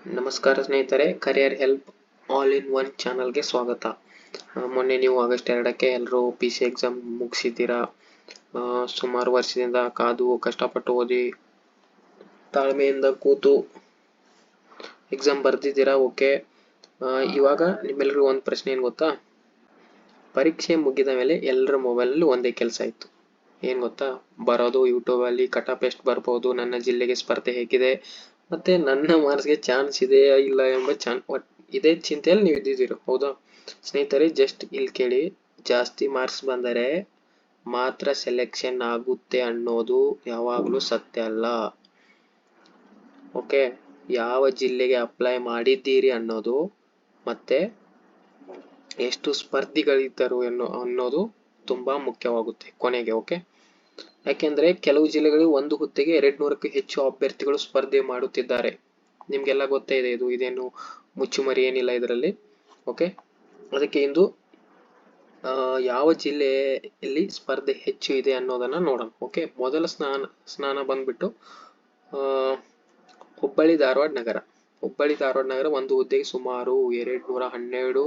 ನಮಸ್ಕಾರ ಸ್ನೇಹಿತರೆ, career help all in one ಚಾನಲ್ಗೆ ಸ್ವಾಗತ. ಮೊನ್ನೆ ನೀವು ಆಗಸ್ಟ್ 2ಕ್ಕೆ ಎಲ್ಲರೂ PC ಎಕ್ಸಾಮ್ ಮುಗಿಸಿದ್ದೀರಾ. ಸುಮಾರು ವರ್ಷದಿಂದ ಕಾದು ಕಷ್ಟಪಟ್ಟು ಓದಿ ತಾಳ್ಮೆಯಿಂದ ಕೂತು ಎಕ್ಸಾಮ್ ಬರ್ದಿದ್ದೀರಾ. ಓಕೆ, ಇವಾಗ ನಿಮ್ಮೆಲ್ಲರಿಗೂ ಒಂದು ಪ್ರಶ್ನೆ ಏನು ಗೊತ್ತಾ? ಪರೀಕ್ಷೆ ಮುಗಿದ ಮೇಲೆ ಎಲ್ಲರ ಮೊಬೈಲಲ್ಲಿ ಒಂದೇ ಕೆಲಸ ಇತ್ತು. ಏನು ಗೊತ್ತಾ? ಬರೋದು ಯೂಟ್ಯೂಬಲ್ಲಿ ಕಟ್ ಆಫ್ ಎಷ್ಟು ಬರ್ಬೋದು, ನನ್ನ ಜಿಲ್ಲೆಗೆ ಸ್ಪರ್ಧೆ ಹೇಗಿದೆ, ಮತ್ತೆ ನನ್ನ ಮಾರ್ಕ್ಸ್ಗೆ ಚಾನ್ಸ್ ಇದೆಯಾ ಇಲ್ಲ ಎಂಬ ಇದೇ ಚಿಂತೆಯಲ್ಲಿ ನೀವು ಇದ್ದಿದ್ದೀರ. ಹೌದಾ ಸ್ನೇಹಿತರೆ? ಜಸ್ಟ್ ಇಲ್ಲಿ ಕೇಳಿ, ಜಾಸ್ತಿ ಮಾರ್ಕ್ಸ್ ಬಂದರೆ ಮಾತ್ರ ಸೆಲೆಕ್ಷನ್ ಆಗುತ್ತೆ ಅನ್ನೋದು ಯಾವಾಗಲೂ ಸತ್ಯ ಅಲ್ಲ. ಓಕೆ, ಯಾವ ಜಿಲ್ಲೆಗೆ ಅಪ್ಲೈ ಮಾಡಿದ್ದೀರಿ ಅನ್ನೋದು ಮತ್ತೆ ಎಷ್ಟು ಸ್ಪರ್ಧಿಗಳಿದ್ದರು ಅನ್ನೋದು ತುಂಬಾ ಮುಖ್ಯವಾಗುತ್ತೆ ಕೊನೆಗೆ. ಓಕೆ, ಯಾಕೆಂದ್ರೆ ಕೆಲವು ಜಿಲ್ಲೆಗಳಲ್ಲಿ ಒಂದು ಹುದ್ದೆಗೆ 200ಕ್ಕೂ ಹೆಚ್ಚು ಅಭ್ಯರ್ಥಿಗಳು ಸ್ಪರ್ಧೆ ಮಾಡುತ್ತಿದ್ದಾರೆ. ನಿಮ್ಗೆಲ್ಲ ಗೊತ್ತೇ ಇದೆ, ಇದೇನು ಮುಚ್ಚುಮರಿ ಏನಿಲ್ಲ ಇದರಲ್ಲಿ. ಓಕೆ, ಅದಕ್ಕೆ ಇಂದು ಯಾವ ಜಿಲ್ಲೆಯಲ್ಲಿ ಸ್ಪರ್ಧೆ ಹೆಚ್ಚು ಇದೆ ಅನ್ನೋದನ್ನ ನೋಡೋಣ. ಓಕೆ, ಮೊದಲ ಸ್ನಾನ ಬಂದ್ಬಿಟ್ಟು ಹುಬ್ಬಳ್ಳಿ ಧಾರವಾಡ ನಗರ. ಹುಬ್ಬಳ್ಳಿ ಧಾರವಾಡ ನಗರ ಒಂದು ಹುದ್ದೆಗೆ ಸುಮಾರು 212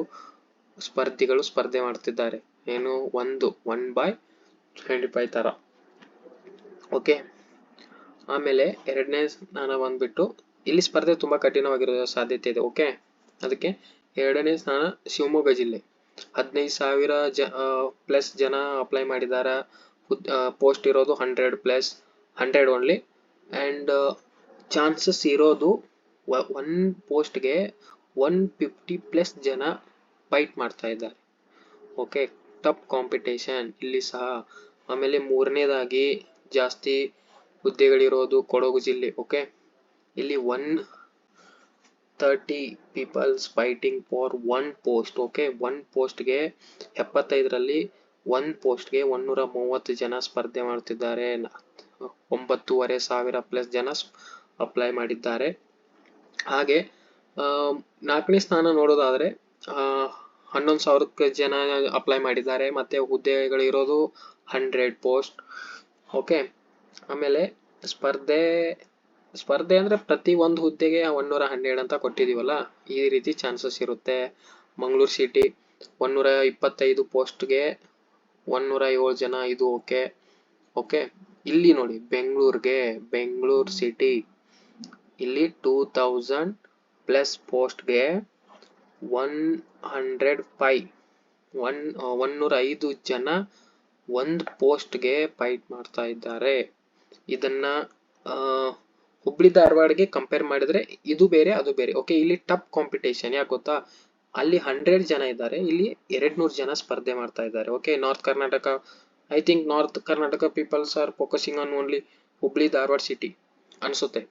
ಸ್ಪರ್ಧಿಗಳು ಸ್ಪರ್ಧೆ ಮಾಡ್ತಿದ್ದಾರೆ. ಏನು, 1/25 ತರ. ಓಕೆ, ಆಮೇಲೆ ಎರಡನೇ ಸ್ಥಾನ ಬಂದ್ಬಿಟ್ಟು, ಇಲ್ಲಿ ಸ್ಪರ್ಧೆ ತುಂಬಾ ಕಠಿಣವಾಗಿರೋ ಸಾಧ್ಯತೆ ಇದೆ. ಓಕೆ, ಅದಕ್ಕೆ ಎರಡನೇ ಸ್ಥಾನ ಶಿವಮೊಗ್ಗ ಜಿಲ್ಲೆ. 15,000 ಪ್ಲಸ್ ಜನ ಅಪ್ಲೈ ಮಾಡಿದಾರ. ಪೋಸ್ಟ್ ಇರೋದು 100 ಓನ್ಲಿ, ಅಂಡ್ ಚಾನ್ಸಸ್ ಇರೋದು ಒನ್ ಪೋಸ್ಟ್ಗೆ 150 ಪ್ಲಸ್ ಜನ ಫೈಟ್ ಮಾಡ್ತಾ ಇದ್ದಾರೆ. ಓಕೆ, ಟಫ್ ಕಾಂಪಿಟೇಷನ್ ಇಲ್ಲಿ ಸಹ. ಆಮೇಲೆ ಮೂರನೇದಾಗಿ ಜಾಸ್ತಿ ಹುದ್ದೆಗಳಿರೋದು ಕೊಡಗು ಜಿಲ್ಲೆ. ಓಕೆ, ಇಲ್ಲಿ 130 peoples fighting for one post. Okay, one ಪೋಸ್ಟ್ಗೆ 75ರಲ್ಲಿ ಒಂದು ಪೋಸ್ಟ್ಗೆ 130 ಜನ ಸ್ಪರ್ಧೆ ಮಾಡುತ್ತಿದ್ದಾರೆ. 9,500 ಪ್ಲಸ್ ಜನ ಅಪ್ಲೈ ಮಾಡಿದ್ದಾರೆ. ಹಾಗೆ ನಾಲ್ಕನೇ ಸ್ಥಾನ ನೋಡೋದಾದ್ರೆ 11,000 ಜನ ಅಪ್ಲೈ ಮಾಡಿದ್ದಾರೆ. ಮತ್ತೆ ಹುದ್ದೆಗಳಿರೋದು 100 ಪೋಸ್ಟ್. ಓಕೆ, ಆಮೇಲೆ ಸ್ಪರ್ಧೆ ಅಂದ್ರೆ ಪ್ರತಿ ಒಂದು ಹುದ್ದೆಗೆ 112 ಅಂತ ಕೊಟ್ಟಿದೀವಲ್ಲ, ಈ ರೀತಿ ಚಾನ್ಸಸ್ ಇರುತ್ತೆ. ಮಂಗಳೂರು ಸಿಟಿ 125 ಪೋಸ್ಟ್ಗೆ 107 ಜನ, ಇದು ಓಕೆ. ಓಕೆ, ಇಲ್ಲಿ ನೋಡಿ ಬೆಂಗಳೂರು ಸಿಟಿ, ಇಲ್ಲಿ 2000 ಪ್ಲಸ್ ಪೋಸ್ಟ್ಗೆ 105 ಜನ ಒಂದು ಪೋಸ್ಟ್ಗೆ ಫೈಟ್ ಮಾಡ್ತಾ ಇದ್ದಾರೆ. ಇದನ್ನ ಹುಬ್ಳಿ ಧಾರವಾಡಗೆ ಕಂಪೇರ್ ಮಾಡಿದ್ರೆ ಇದು ಬೇರೆ ಅದು ಬೇರೆ. ಓಕೆ, ಇಲ್ಲಿ ಟಫ್ ಕಾಂಪಿಟೇಷನ್ ಯಾಕೆ ಗೊತ್ತಾ? ಅಲ್ಲಿ 100 ಜನ ಇದ್ದಾರೆ, ಇಲ್ಲಿ 200 ಜನ ಸ್ಪರ್ಧೆ ಮಾಡ್ತಾ ಇದ್ದಾರೆ. Okay, north Karnataka, I think north Karnataka peoples are focusing on only Hubli Dharwad city ಅನ್ಸುತ್ತೆ.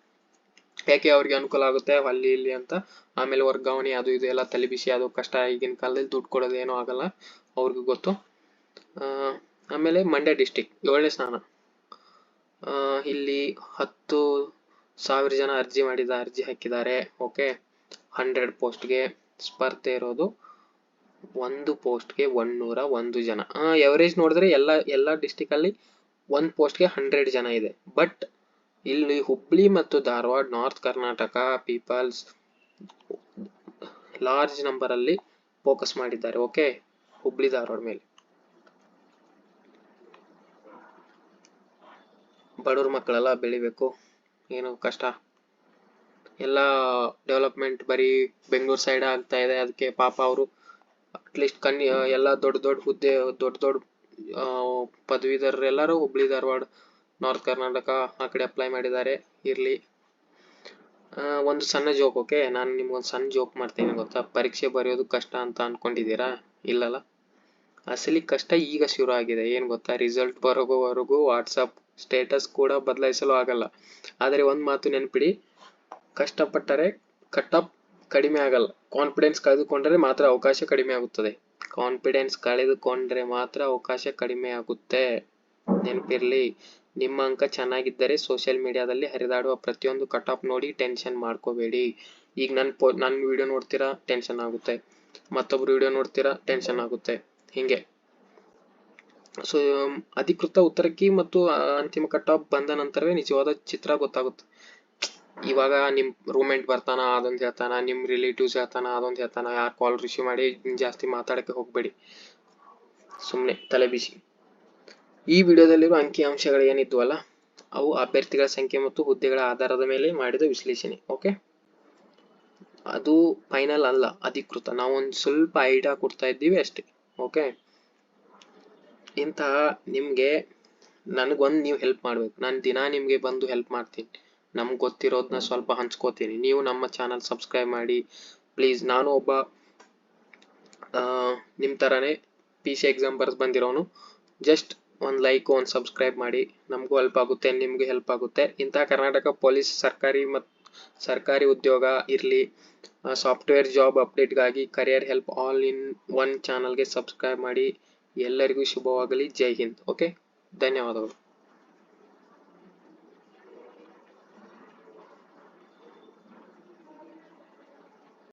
ಯಾಕೆ ಅವ್ರಿಗೆ ಅನುಕೂಲ ಆಗುತ್ತೆ ಅಲ್ಲಿ ಇಲ್ಲಿ ಅಂತ. ಆಮೇಲೆ ವರ್ಗಾವಣೆ ಅದು ಇದು ಎಲ್ಲ ತಲೆಬಿಸಿ, ಅದು ಕಷ್ಟ. ಈಗಿನ ಕಾಲದಲ್ಲಿ ದುಡ್ಡು ಕೊಡೋದು ಏನೂ ಆಗಲ್ಲ, ಅವ್ರಿಗೂ ಗೊತ್ತು. ಆಮೇಲೆ ಮಂಡ್ಯ ಡಿಸ್ಟಿಕ್ 7ನೇ ಸ್ಥಾನ. ಇಲ್ಲಿ 10,000 ಜನ ಅರ್ಜಿ ಹಾಕಿದ್ದಾರೆ. ಓಕೆ, 100 ಪೋಸ್ಟ್ಗೆ ಸ್ಪರ್ಧೆ ಇರೋದು ಒಂದು ಪೋಸ್ಟ್ಗೆ 101 ಜನ. ಎವರೇಜ್ ನೋಡಿದ್ರೆ ಎಲ್ಲ ಡಿಸ್ಟಿಕ್ ಅಲ್ಲಿ ಒಂದು ಪೋಸ್ಟ್ಗೆ 100 ಜನ ಇದೆ. ಬಟ್ ಇಲ್ಲಿ ಹುಬ್ಳಿ ಮತ್ತು Dharwad, north Karnataka peoples large number ಅಲ್ಲಿ ಫೋಕಸ್ ಮಾಡಿದ್ದಾರೆ. ಓಕೆ, ಹುಬ್ಳಿ ಧಾರವಾಡ ಮೇಲೆ. ಬಡವ್ರ ಮಕ್ಕಳೆಲ್ಲ ಬೆಳಿಬೇಕು, ಏನು ಕಷ್ಟ. ಎಲ್ಲ ಡೆವಲಪ್ಮೆಂಟ್ ಬರೀ ಬೆಂಗಳೂರು ಸೈಡ್ ಆಗ್ತಾ ಇದೆ. ಅದಕ್ಕೆ ಪಾಪ ಅವರು ಅಟ್ಲೀಸ್ಟ್ ಎಲ್ಲ ದೊಡ್ಡ ಹುದ್ದೆ, ದೊಡ್ಡ ಪದವೀಧರರು ಎಲ್ಲರೂ ಹುಬ್ಳಿ ಧಾರವಾಡ, ನಾರ್ತ್ ಕರ್ನಾಟಕ ಆ ಕಡೆ ಅಪ್ಲೈ ಮಾಡಿದ್ದಾರೆ. ಇರ್ಲಿ, ಒಂದು ಸಣ್ಣ ಜೋಕ್. ಓಕೆ, ನಾನು ನಿಮ್ಗೊಂದು ಸಣ್ಣ ಜೋಕ್ ಮಾಡ್ತೀನಿ. ಗೊತ್ತಾ? ಪರೀಕ್ಷೆ ಬರೆಯೋದು ಕಷ್ಟ ಅಂತ ಅನ್ಕೊಂಡಿದ್ದೀರಾ? ಇಲ್ಲಲ್ಲ, ಅಸಲಿ ಕಷ್ಟ ಈಗ ಶುರು ಆಗಿದೆ. ಏನ್ ಗೊತ್ತಾ? ರಿಸಲ್ಟ್ ಬರೋವರೆಗೂ ವಾಟ್ಸಪ್ ಸ್ಟೇಟಸ್ ಕೂಡ ಬದಲಾಯಿಸಲು ಆಗಲ್ಲ. ಆದರೆ ಒಂದ್ ಮಾತು ನೆನ್ಪಿಡಿ, ಕಷ್ಟಪಟ್ಟರೆ ಕಟ್ ಆಫ್ ಕಡಿಮೆ ಆಗಲ್ಲ. ಕಾನ್ಫಿಡೆನ್ಸ್ ಕಳೆದುಕೊಂಡ್ರೆ ಮಾತ್ರ ಅವಕಾಶ ಕಡಿಮೆ ಆಗುತ್ತೆ. ನೆನಪಿರ್ಲಿ, ನಿಮ್ಮ ಅಂಕ ಚೆನ್ನಾಗಿದ್ದರೆ ಸೋಷಿಯಲ್ ಮೀಡಿಯಾದಲ್ಲಿ ಹರಿದಾಡುವ ಪ್ರತಿಯೊಂದು ಕಟ್ ಆಫ್ ನೋಡಿ ಟೆನ್ಷನ್ ಮಾಡ್ಕೋಬೇಡಿ. ಈಗ ನನ್ನ ವಿಡಿಯೋ ನೋಡ್ತೀರಾ, ಟೆನ್ಷನ್ ಆಗುತ್ತೆ. ಮತ್ತೊಬ್ರು ವಿಡಿಯೋ ನೋಡ್ತೀರಾ, ಟೆನ್ಷನ್ ಆಗುತ್ತೆ. ಹಿಂಗೆ. ಸೊ ಅಧಿಕೃತ ಉತ್ತರ ಕೀ ಮತ್ತು ಅಂತಿಮ ಕಟ್ ಆಫ್ ಬಂದ ನಂತರವೇ ನಿಜವಾದ ಚಿತ್ರ ಗೊತ್ತಾಗುತ್ತೆ. ಇವಾಗ ನಿಮ್ಮ ರೂಮ್ಮೇಟ್ ಬರ್ತಾನ ಅದೊಂದು ಹೇಳ್ತಾನ, ನಿಮ್ಮ ರಿಲೇಟಿವ್ಸ್ ಹೇಳ್ತಾನ ಅದೊಂದು ಹೇಳ್ತಾನ, ಯಾರು ಕಾಲ್ ರಿಸೀವ್ ಮಾಡಿ ಜಾಸ್ತಿ ಮಾತಾಡೋಕ್ಕೆ ಹೋಗಬೇಡಿ, ಸುಮ್ಮನೆ ತಲೆ ಬಿಸಿ. ಈ ವಿಡಿಯೋದಲ್ಲಿರುವ ಅಂಕಿಅಂಶಗಳು ಏನಿದ್ವಲ್ಲ ಅವು ಅಭ್ಯರ್ಥಿಗಳ ಸಂಖ್ಯೆ ಮತ್ತು ಹುದ್ದೆಗಳ ಆಧಾರದ ಮೇಲೆ ಮಾಡಿದ ವಿಶ್ಲೇಷಣೆ. ಓಕೆ, ಅದು ಫೈನಲ್ ಅಲ್ಲ, ಅಧಿಕೃತ. ನಾವು ಒಂದು ಸ್ವಲ್ಪ ಐಡಿಯಾ ಕೊಡ್ತಾ ಇದ್ದೀವಿ ಅಷ್ಟೇ. ಓಕೆ, ಇಂತಹ ನಿಮಗೆ ನನಗೊಂದು ನೀವು ಹೆಲ್ಪ್ ಮಾಡಬೇಕು. ನಾನು ದಿನ ನಿಮಗೆ ಬಂದು ಹೆಲ್ಪ್ ಮಾಡ್ತೀನಿ, ನಮ್ಗೆ ಗೊತ್ತಿರೋದನ್ನ ಸ್ವಲ್ಪ ಹಂಚ್ಕೋತೀನಿ. ನೀವು ನಮ್ಮ ಚಾನಲ್ ಸಬ್ಸ್ಕ್ರೈಬ್ ಮಾಡಿ ಪ್ಲೀಸ್. ನಾನು ಒಬ್ಬ ನಿಮ್ಮ ಥರನೇ PC ಎಕ್ಸಾಮ್ ಬರೆದು ಬಂದಿರೋನು. ಜಸ್ಟ್ ಒಂದು ಲೈಕ್, ಒಂದು ಸಬ್ಸ್ಕ್ರೈಬ್ ಮಾಡಿ, ನಮಗೂ ಹೆಲ್ಪ್ ಆಗುತ್ತೆ, ನಿಮಗೂ ಹೆಲ್ಪ್ ಆಗುತ್ತೆ. ಇಂತಹ ಕರ್ನಾಟಕ ಪೊಲೀಸ್ ಸರ್ಕಾರಿ ಉದ್ಯೋಗ ಇರಲಿ, ಸಾಫ್ಟ್ವೇರ್ ಜಾಬ್ ಅಪ್ಡೇಟ್ಗಾಗಿ career help all in one ಚಾನಲ್ಗೆ ಸಬ್ಸ್ಕ್ರೈಬ್ ಮಾಡಿ. ಎಲ್ಲರಿಗೂ ಶುಭವಾಗಲಿ. ಜೈ ಹಿಂದ್. ಓಕೆ, ಧನ್ಯವಾದಗಳು.